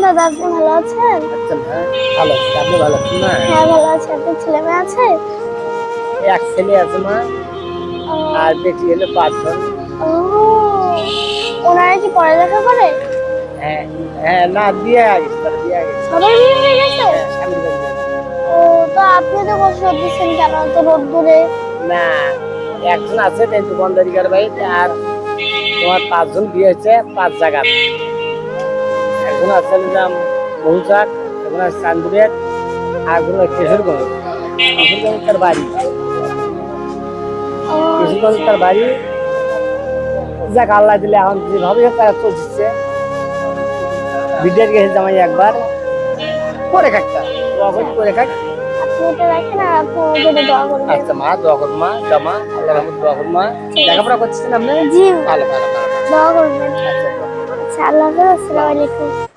দাদা, আপনি ভালো আছেন? আচ্ছা মা, ভালো আছি। আপনি ভালো আছেন মা? হ্যাঁ, ভালো আছি। আপনার ছেলে মেয়ে আছে? এক ছেলে আছে মা, ও, আর বেটি হলো 5 জন। ও, ওনারা কি পড়ালেখা করে? হ্যাঁ, হ্যাঁ, না বিয়ে হয়ে গেছে, তার বিয়ে হয়ে গেছে। সবার বিয়ে হয়ে গেছে? হ্যাঁ, স্বামীর বাড়ি গেছে। ও, তো আপনি তো কষ্ট দিচ্ছেন কেন তো রোদ্দুরে? না, একজন আছে কিন্তু বন্দারিকার বাড়িতে, আর তোমার 5 জন বিয়ে হয়েছে 5 জায়গায়। একজন আছে নিলাম মহুচাক, একজন আছে চান্দুরের, আর একজন কেশরগঞ্জ। কেশরগঞ্জ তার বাড়ি, ও, কিশোরগঞ্জ আচ্ছা। তার বাড়ি। যাক, আল্লাহ দিলে এখন যেভাবে হোক তারা চলছে। বিদেশ গেছে জামাই একবার, করে খাকটা দোয়া করি, করে খাক। আপনি এটা রাখেন আর আপনি ওর জন্য দোয়া করবেন। আচ্ছা মা, দোয়া করো মা, জামা আল্লাহ রহমত, দোয়া করো মা। লেখাপড়া করতেছেন আপনি? জি, ভালো ভালো ভালো ভালো। দোয়া করবেন। আচ্ছা, দোয়া করো। আচ্ছা, আল্লাহ হাফেজ। আসসালামু আলাইকুম।